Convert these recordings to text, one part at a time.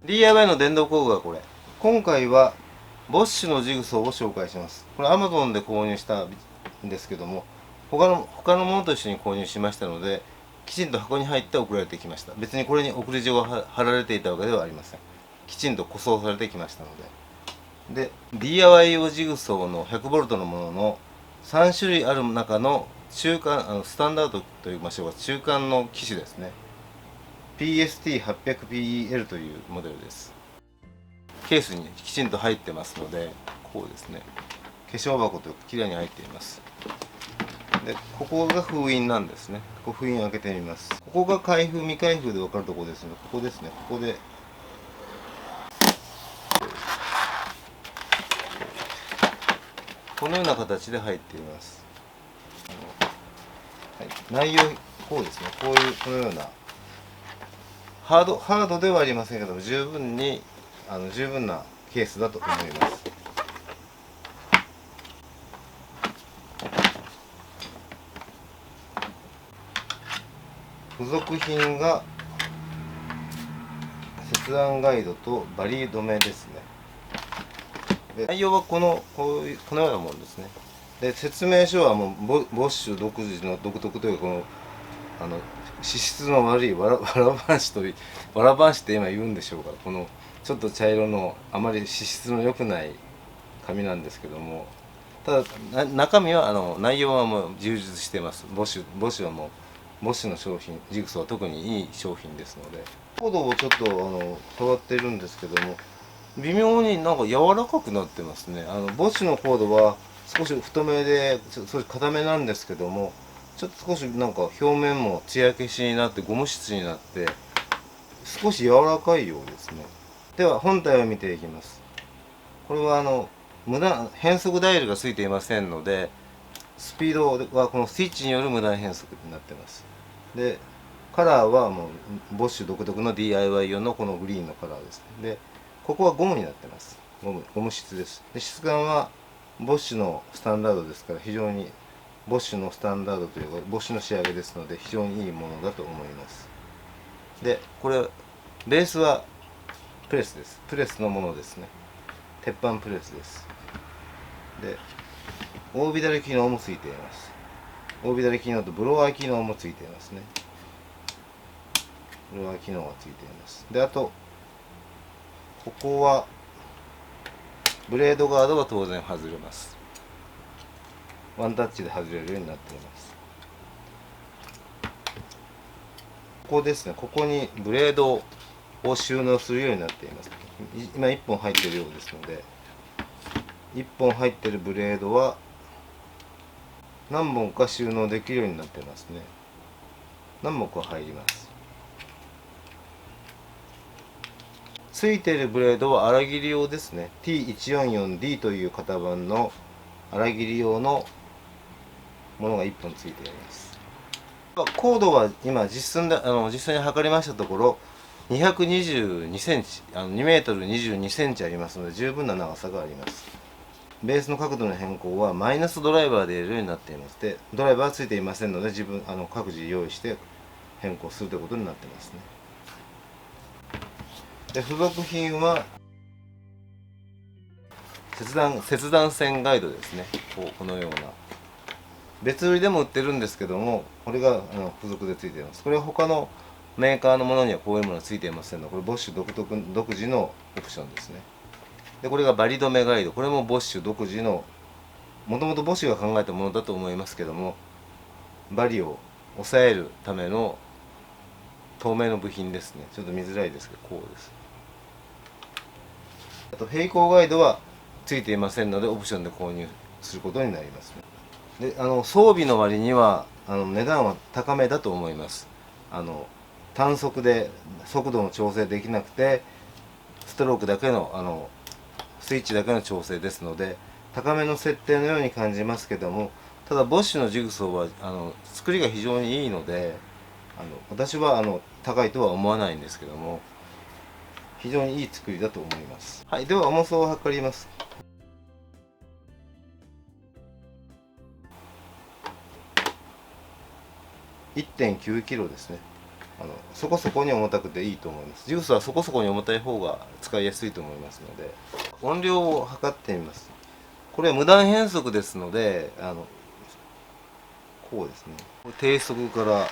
DIY の電動工具はこれ。今回はボッシュのジグソーを紹介します。これ Amazon で購入したんですけども、他のものと一緒に購入しましたので、きちんと箱に入って送られてきました。別にこれに送り状が貼られていたわけではありません。きちんと塗装されてきましたので。DIY 用ジグソーの 100V のものの3種類ある中の中間、スタンダードといいましょうか、中間の機種ですね。PST800PEL というモデルです。ケースにきちんと入ってますので、こうですね、化粧箱ときれいに入っています。で、ここが封印なんですね。ここ封印を開けてみます。ここが開封未開封で分かるところですので、ここですね。ここでこのような形で入っています。はい、内容こうですね。このようなハードではありませんけども、十分なケースだと思います。付属品が切断ガイドとバリ止めですね。で、内容はこのようなものですね。で、説明書はもうボッシュ独自の独特というか、脂質の悪いわらばんしって今言うんでしょうか、このちょっと茶色のあまり脂質の良くない紙なんですけども、ただ中身は内容はもう充実しています。ボッシュはもうボッシュの商品、ジグソーは特にいい商品ですので、コードをちょっと変わってるんですけども、微妙になんか柔らかくなってますね。ボッシュのコードは少し太めで少し硬めなんですけども、ちょっと少しなんか表面も艶消しになってゴム質になって少し柔らかいようですね。では本体を見ていきます。これは変速ダイヤルがついていませんので、スピードはこのスイッチによる無断変速になっています。で、カラーはもうボッシュ独特の DIY 用のこのグリーンのカラーですね。で、ここはゴムになってます。ゴム質です。で、質感はボッシュのスタンダードですから、非常にボッシュのスタンダードというかボッシュの仕上げですので、非常にいいものだと思います。で、これベースはプレスです。プレスのものですね。鉄板プレスです。で、大左機能もついています。大左機能とブロワー機能もついていますね。ブロワー機能がついています。で、あとここはブレードガードは当然外れます。ワンタッチで外れるようになっています。ここですね。ここにブレードを収納するようになっています。今1本入っているようですので、1本入っているブレードは何本か収納できるようになっていますね。何本か入ります。ついているブレードは粗切り用ですね。 T144D という型番の粗切り用のものが1本ついています。コードは今実際に測りましたところ222センチ、2メートル22センチありますので、十分な長さがあります。ベースの角度の変更はマイナスドライバーで入れるようになっています。で、ドライバーはついていませんので、各自用意して変更するということになっていますね。で、付属品は切断線ガイドですね。このような別売りでも売ってるんですけども、これが付属でついています。これは他のメーカーのものにはこういうものはついていませんので、これボッシュ独自のオプションですね。で、これがバリ止めガイド。これもボッシュ独自の、もともとボッシュが考えたものだと思いますけども、バリを抑えるための透明の部品ですね。ちょっと見づらいですけど、こうです。あと並行ガイドはついていませんので、オプションで購入することになりますね。で、装備の割には値段は高めだと思います。単速で速度の調整できなくて、ストロークだけのスイッチだけの調整ですので、高めの設定のように感じますけども、ただボッシュのジグソーは作りが非常にいいので、私は高いとは思わないんですけども、非常にいい作りだと思います。はい、では重さを測ります。1.9 キロですね。そこそこに重たくていいと思います。ジグソーはそこそこに重たい方が使いやすいと思いますので、音量を測ってみます。これは無断変速ですので、こうですね、低速から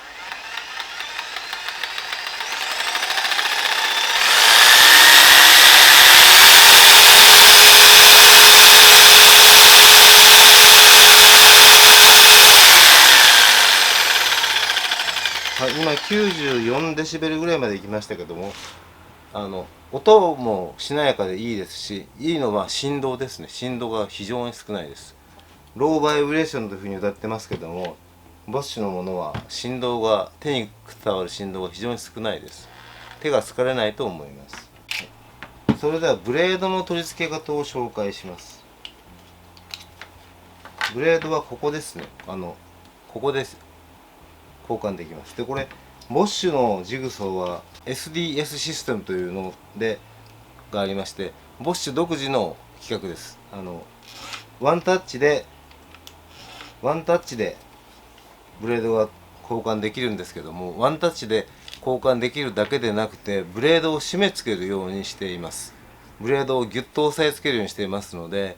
今94デシベルぐらいまで行きましたけども、音もしなやかでいいですし、いいのは振動ですね。振動が非常に少ないです。ローバイブレーションというふうに歌ってますけども、ボッシュのものは振動が、手に伝わる振動が非常に少ないです。手が疲れないと思います。それではブレードの取り付け方を紹介します。ブレードはここですね。ここです。交換できます。でこれボッシュのジグソーは SDS システムというのがありまして、ボッシュ独自の規格です。ワンタッチでブレードが交換できるんですけども、ワンタッチで交換できるだけでなくて、ブレードを締め付けるようにしています。ブレードをギュッと押さえつけるようにしていますので、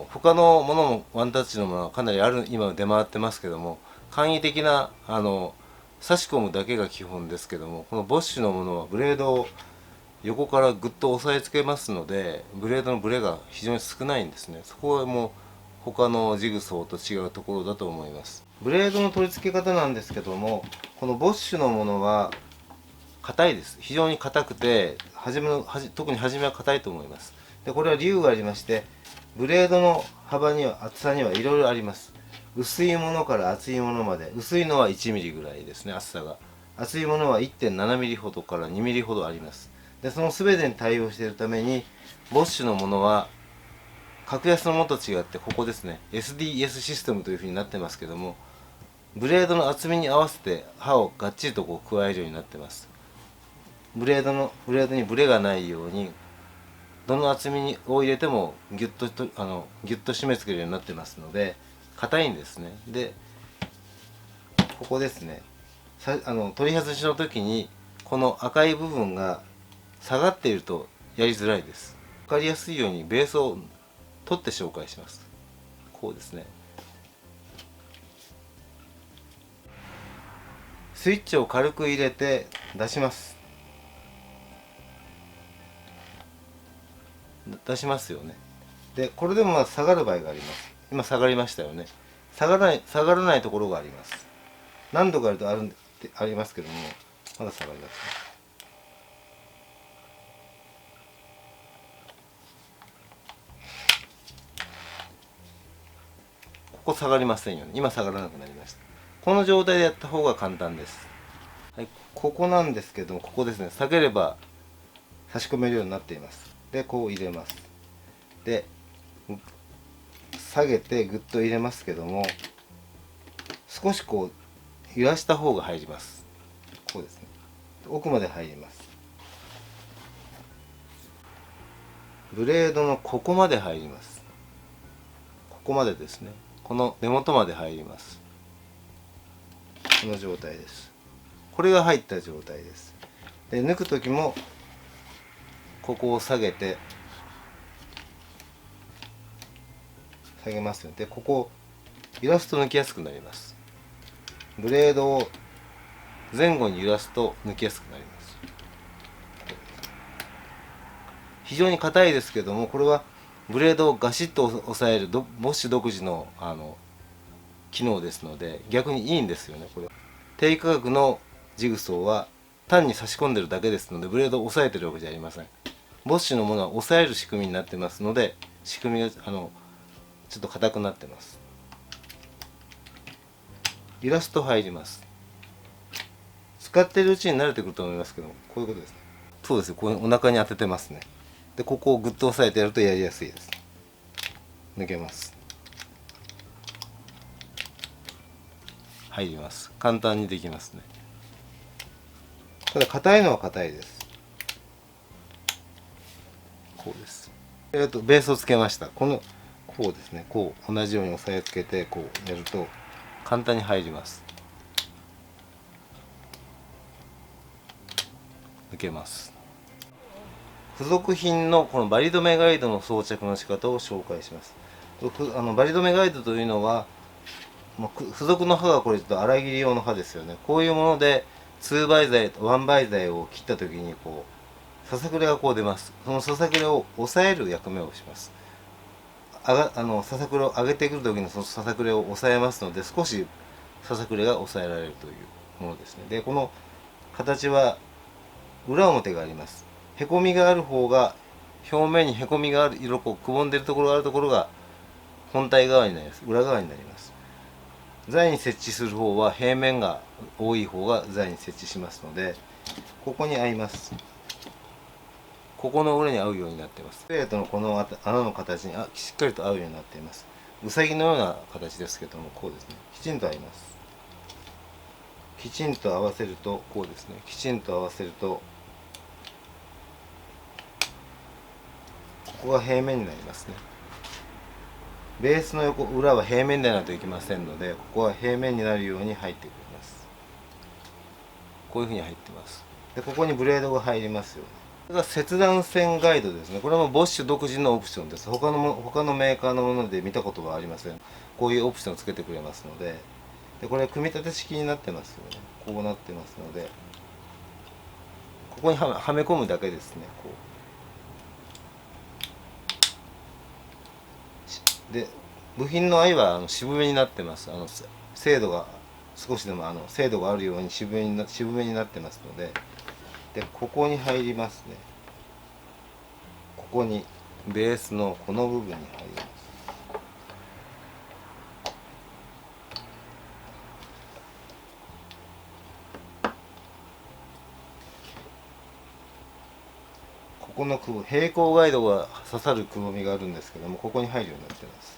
他のものもワンタッチのものはかなり今出回ってますけども、簡易的な差し込むだけが基本ですけども、このボッシュのものはブレードを横からぐっと押さえつけますので、ブレードのブレが非常に少ないんですね。そこはもう他のジグソーと違うところだと思います。ブレードの取り付け方なんですけども、このボッシュのものは硬いです。非常に硬くて、特に初めは硬いと思います。でこれは理由がありまして、ブレードの幅には、厚さにはいろいろあります。薄いものから厚いものまで、薄いのは1ミリぐらいですね、厚さが。厚いものは 1.7 ミリほどから2ミリほどあります。でその全てに対応しているために、ボッシュのものは格安のものと違って、ここですね、 SDS システムというふうになってますけども、ブレードの厚みに合わせて刃をがっちりと加えるようになってます。ブレードにブレがないように、どの厚みを入れてもギュッと締め付けるようになってますので、硬いんですね。でここですね、取り外しの時にこの赤い部分が下がっているとやりづらいです。分かりやすいようにベースを取って紹介します。こうですね。スイッチを軽く入れて出します。出しますよね。でこれでも下がる場合があります。今下がりましたよね。下がらないところがあります。何度かありますけども、まだ下がりますね。ここ下がりませんよね。今下がらなくなりました。この状態でやった方が簡単です。はい、ここなんですけども、ここですね、下げれば差し込めるようになっています。でこう入れます。で下げてグッと入れますけども、少し揺らした方が入ります。こうですね、奥まで入ります。ブレードのここまで入ります。ここまでですね。この根元まで入ります。この状態です。これが入った状態です。で抜く時もここを下げますよ。でここを揺らすと抜きやすくなります。ブレードを前後に揺らすと抜きやすくなります。非常に硬いですけども、これはブレードをガシッと押さえるボッシュ独自の機能ですので、逆にいいんですよね。これ低価格のジグソーは単に差し込んでるだけですので、ブレードを押さえてるわけじゃありません。ボッシュのものは押さえる仕組みになってますので、仕組みがちょっと硬くなってます。揺らすと入ります。使ってるうちに慣れてくると思いますけども、こういうことですね。そうですよ、こうお腹に当ててますね。でここをグッと押さえてやるとやりやすいです。抜けます。入ります。簡単にできますね。ただ硬いのは硬いです。こうです。ベースをつけました。こうですね、こう同じように押さえつけてこうやると簡単に入ります。抜けます。付属品のこのバリ止めガイドの装着の仕方を紹介します。バリ止めガイドというのは、付属の刃がこれちょっと粗切り用の刃ですよね。こういうもので2倍材と1倍材を切った時にこうささくれがこう出ます。そのささくれを抑える役目をします。ささくれを上げてくる時にそのささくれを抑えますので、少しささくれが抑えられるというものですね。でこの形は裏表があります。へこみがある方が、表面にへこみがある色、くぼんでるところがあるところが本体側になります。裏側になります。材に設置する方は平面が多い方が材に設置しますので、ここに合います。ここの裏に合うようになっています。プレートのこの穴の形にしっかりと合うようになっています。うさぎのような形ですけども、こうですね。きちんと合います。きちんと合わせると、こうですね。きちんと合わせると、ここが平面になりますね。ベースの裏は平面でないといけませんので、ここは平面になるように入ってくれます。こういうふうに入ってます。でここにブレードが入りますよね。これが切断線ガイドですね。これもボッシュ独自のオプションです。他のメーカーのもので見たことはありません。こういうオプションをつけてくれますので、これは組み立て式になってますよね。こうなってますので、ここにはめ込むだけですね。こうで部品の合は渋めになってます。精度が少しでも精度があるように渋めになってますので、ここに入りますね。ここにベースのこの部分に入ります。ここの平行ガイドが刺さるくぼみがあるんですけども、ここに入るようになっています。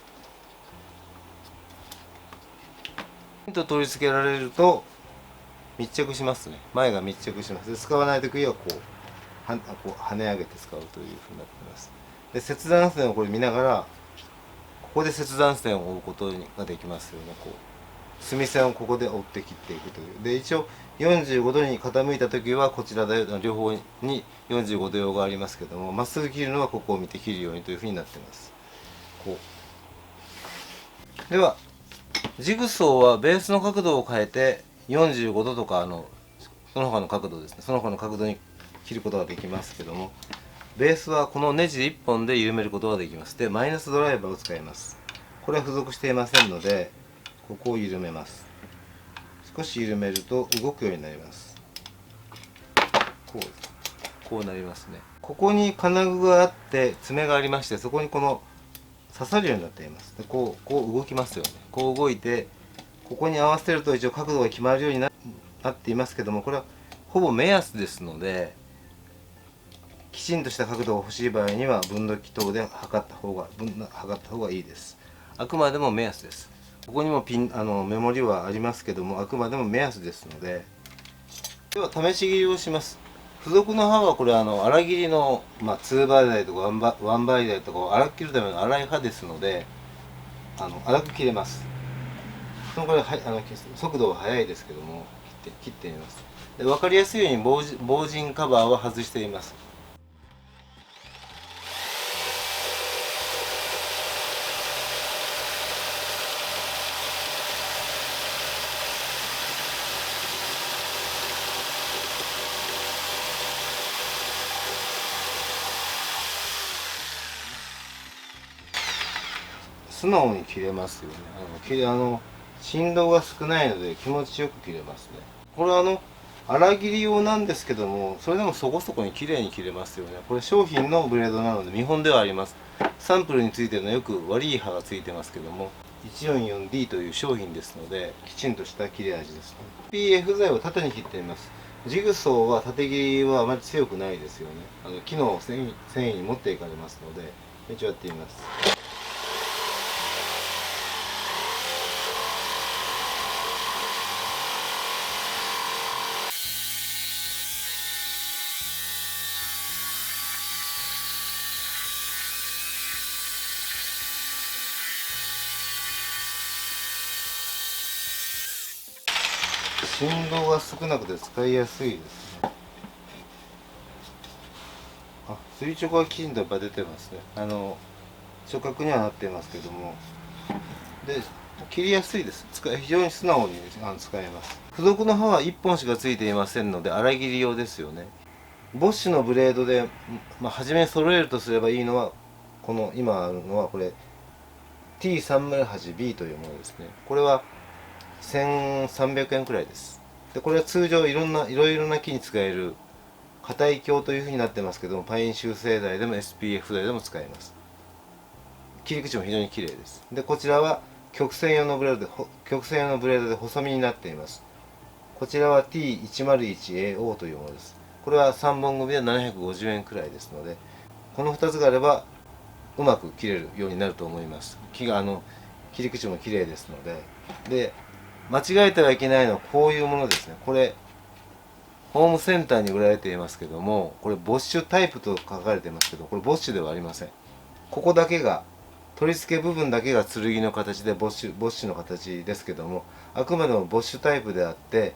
ピンと取り付けられると密着しますね。前が密着します。で使わない時はこう跳ね上げて使うというふうになっています。で切断線をこれ見ながら、ここで切断線を追うことができますよね。こう墨線をここで折って切っていくという。で一応45度に傾いた時はこちらで両方に45度用がありますけども、まっすぐ切るのはここを見て切るようにというふうになっています。こうではジグソーはベースの角度を変えて45度とかその他の角度ですね、その他の角度に切ることができますけども、ベースはこのネジ1本で緩めることができます。でマイナスドライバーを使います。これは付属していませんので、ここを緩めます。少し緩めると動くようになります。こうなりますね。ここに金具があって爪がありまして、そこにこの刺さるようになっています。でこう動きますよね。こう動いて、ここに合わせると一応角度が決まるようになっていますけども、これはほぼ目安ですので、きちんとした角度が欲しい場合には分度器等で測った方がいいです。あくまでも目安です。ここにもメモリはありますけども、あくまでも目安ですので。では試し切りをします。付属の刃はこれ粗切りの、2倍台とか1倍台とかを粗く切るための粗い刃ですので、粗く切れます。これ速度は速いですけども、切ってみます。で分かりやすいように防塵カバーは外しています。素直に切れますよね。振動が少ないので気持ちよく切れますね。これは粗切り用なんですけども、それでもそこそこに綺麗に切れますよね。これ商品のブレードなので見本ではあります。サンプルについてのよく悪い刃がついてますけども、144D という商品ですので、きちんとした切れ味ですね。PF 材を縦に切ってみます。ジグソーは縦切りはあまり強くないですよね。木の繊維に持っていかれますので、一応やってみます。振動が少なくて使いやすいですね。垂直はきちんとやっぱ出てますね。直角にはなっていますけども、で切りやすいです。非常に素直に使えます。付属の刃は1本しかついていませんので粗切り用ですよね。ボッシュのブレードで、初め揃えるとすればいいのはこの今あるのはこれ T308B というものですね。これは1300円くらいです。でこれは通常いろいろな木に使える硬い強というふうになってますけども、パイン修正材でも SPF 材でも使えます。切り口も非常に綺麗です。でこちらは曲線用のブレードで細身になっています。こちらは T101AO というものです。これは3本組で750円くらいですので、この2つがあればうまく切れるようになると思います。切り口も綺麗ですので、間違えてはいけないのはこういうものですね。これホームセンターに売られていますけども、これボッシュタイプと書かれていますけど、これボッシュではありません。ここだけが取り付け部分だけが剣の形でボッシュの形ですけども、あくまでもボッシュタイプであって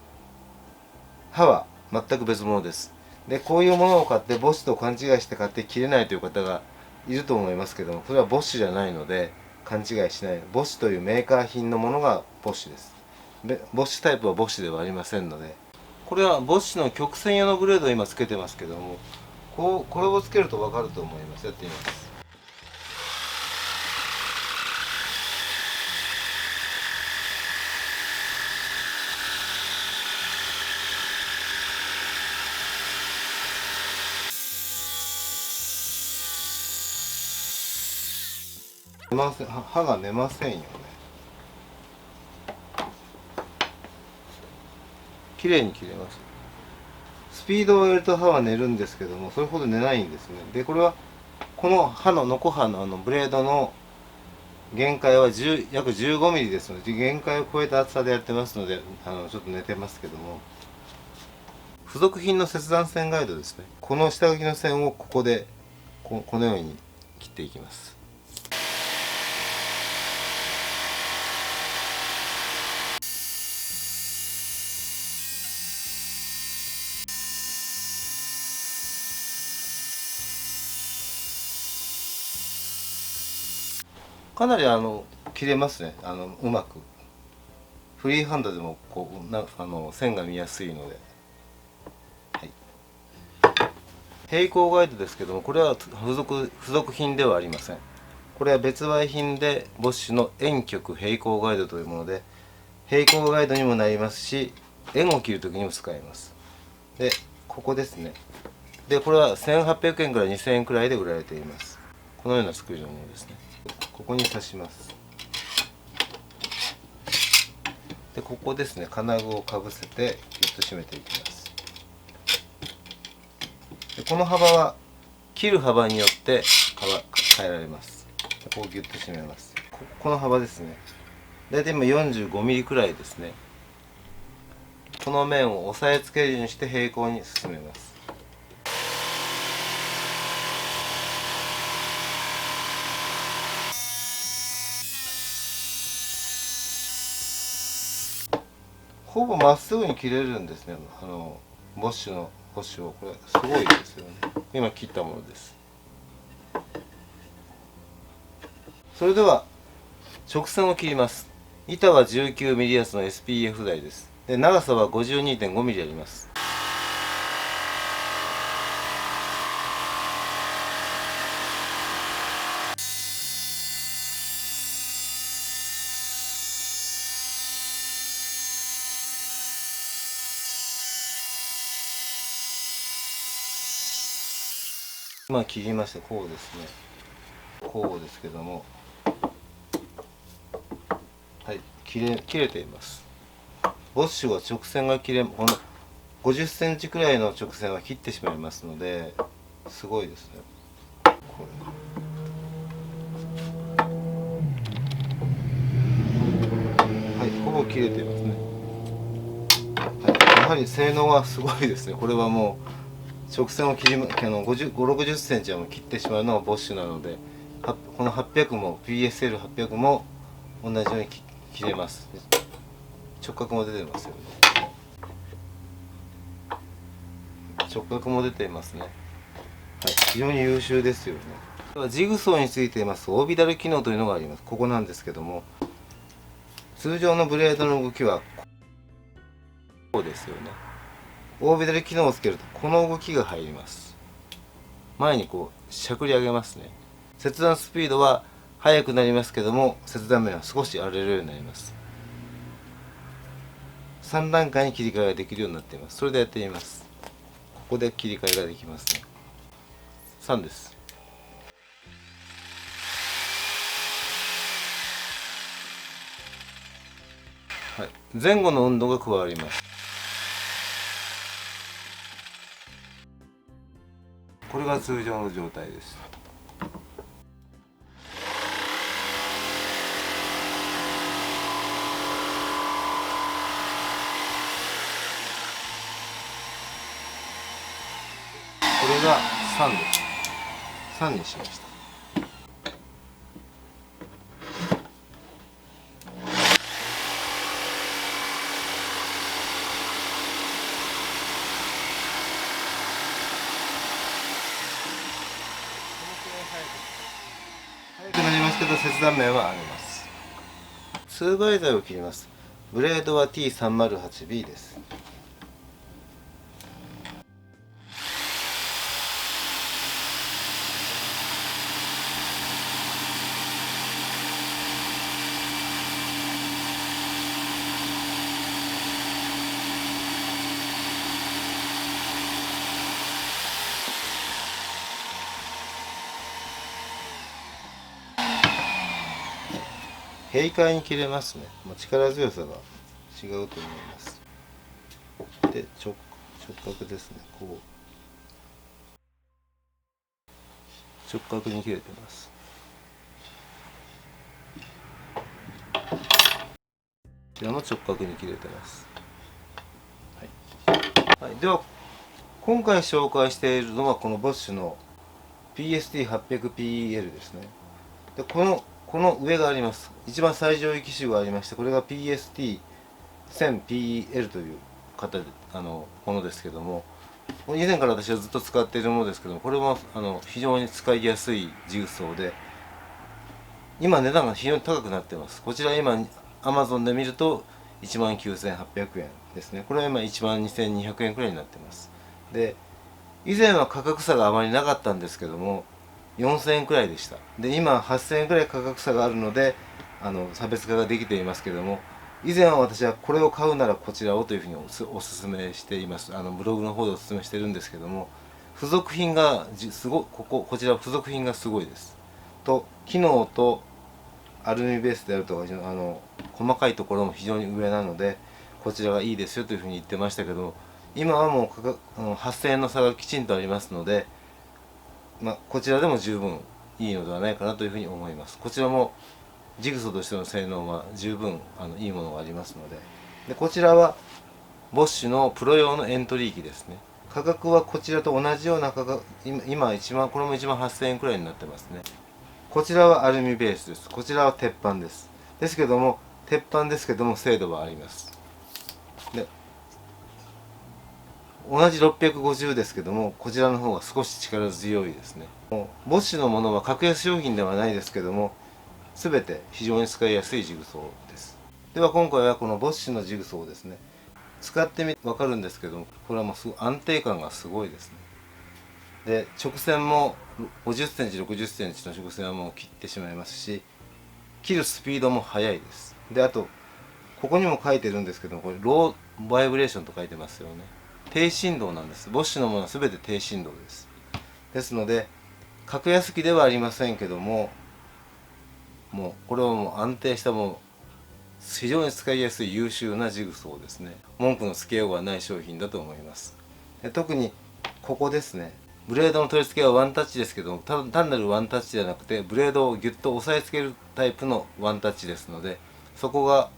刃は全く別物です。でこういうものを買ってボッシュと勘違いして買って切れないという方がいると思いますけども、それはボッシュじゃないので勘違いしない。ボッシュというメーカー品のものがボッシュです。ボッシュタイプはボッシュではありませんので、これはボッシュの曲線用のブレードを今つけてますけども、これをつけると分かると思います。やってみます。刃が出ませんよね。綺麗に切れます。スピードを上げると刃は寝るんですけども、それほど寝ないんですね。でこれはこのノコ刃のブレードの限界は約15ミリですので、限界を超えた厚さでやってますので、ちょっと寝てますけども、付属品の切断線ガイドですね。この下書きの線をここでこのように切っていきます。かなり切れますね。うまくフリーハンドでも線が見やすいので、はい、平行ガイドですけども、これは付属品ではありません。これは別売品でボッシュの円曲平行ガイドというもので、平行ガイドにもなりますし、円を切るときにも使えます。でここですね。でこれは1800円から2000円くらいで売られています。このような作りのものですね。ここに刺します。でここですね、金具をかぶせてギュッと締めていきます。でこの幅は切る幅によって変えられます。こうギュッと締めます。この幅ですね、大体今45ミリくらいですね。この面を押さえつけるようにして平行に進めます。ほぼまっすぐに切れるんですね。ボッシュをこれすごいですよね。今切ったものです。それでは直線を切ります。板は 19mm 厚の SPF 材です。で長さは 52.5mm あります。切りまして、こうですね。こうですけども、はい、切れています。ボッシュは直線がこの50センチくらいの直線は切ってしまいますので、すごいですね。これはい、ほぼ切れていますね。はい、やはり性能はすごいですね。これはもう直線を50、60センチはもう切ってしまうのがボッシュなので、この800も PSL800 も同じように切れます。直角も出てますよね。直角も出ていますね。非常に優秀ですよね。ではジグソーについて言いますとオービタル機能というのがあります。ここなんですけども、通常のブレードの動きはこうですよね。オービタル機能をつけるとこの動きが入ります。前にこうしゃくり上げますね。切断スピードは速くなりますけども、切断面は少し荒れるようになります。3段階に切り替えができるようになっています。それでやってみます。ここで切り替えができますね。3です。はい、前後の運動が加わります。これが通常の状態です。これが3です。3にしました。速くなりますけど切断面は上げます。2倍材を切ります。ブレードは T308B です。軽快に切れますね。力強さが違うと思います。で、直角ですね。こう直角に切れてます。こちらも直角に切れてます。はい、では今回紹介しているのはこのボッシュの PST800PL ですね。でこの上があります。一番最上位機種がありまして、これが PST1000PL というものですけども、以前から私はずっと使っているものですけども、これも非常に使いやすいジグソーで、今値段が非常に高くなっています。こちら今 Amazon で見ると19,800円ですね。これは今12,200円くらいになっています。で、以前は価格差があまりなかったんですけども、4000円くらいでした。で、今8000円くらい価格差があるので、差別化ができていますけども、以前は私はこれを買うならこちらをというふうにおすすめしています。ブログの方でおすすめしてるんですけども、付属品がこちら付属品がすごいです。と、機能とアルミベースであるとか、細かいところも非常に上なので、こちらがいいですよというふうに言ってましたけど、今はもう8000円の差がきちんとありますので、こちらでも十分いいのではないかなというふうに思います。こちらもジグソーとしての性能は十分いいものがありますので、こちらはボッシュのプロ用のエントリー機ですね。価格はこちらと同じような価格、今これも1万8000円くらいになってますね。こちらはアルミベースです。こちらは鉄板です。鉄板ですけども精度はあります。で、同じ650ですけども、こちらの方が少し力強いですね。ボッシュのものは格安商品ではないですけども、全て非常に使いやすいジグソーです。では今回はこのボッシュのジグソーですね。使ってみて分かるんですけども、これはもう安定感がすごいですね。で、直線も50センチ、60センチの直線はもう切ってしまいますし、切るスピードも速いです。で、あと、ここにも書いてるんですけども、これ、ローバイブレーションと書いてますよね。低振動なんです。ボッシュのものは全て低振動です。ですので、格安機ではありませんけども、もう、これはもう安定した非常に使いやすい優秀なジグソーですね。文句のつけようがない商品だと思います。で、特に、ここですね。ブレードの取り付けはワンタッチですけども、単なるワンタッチではなくて、ブレードをギュッと押さえつけるタイプのワンタッチですので、そこが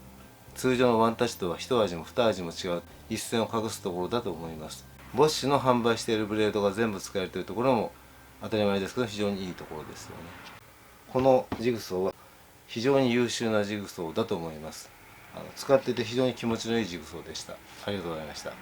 通常のワンタッチとは一味も二味も違う一線を画すところだと思います。ボッシュの販売しているブレードが全部使えるというところも当たり前ですけど非常にいいところですよね。このジグソーは非常に優秀なジグソーだと思います。使っていて非常に気持ちのいいジグソーでした。ありがとうございました。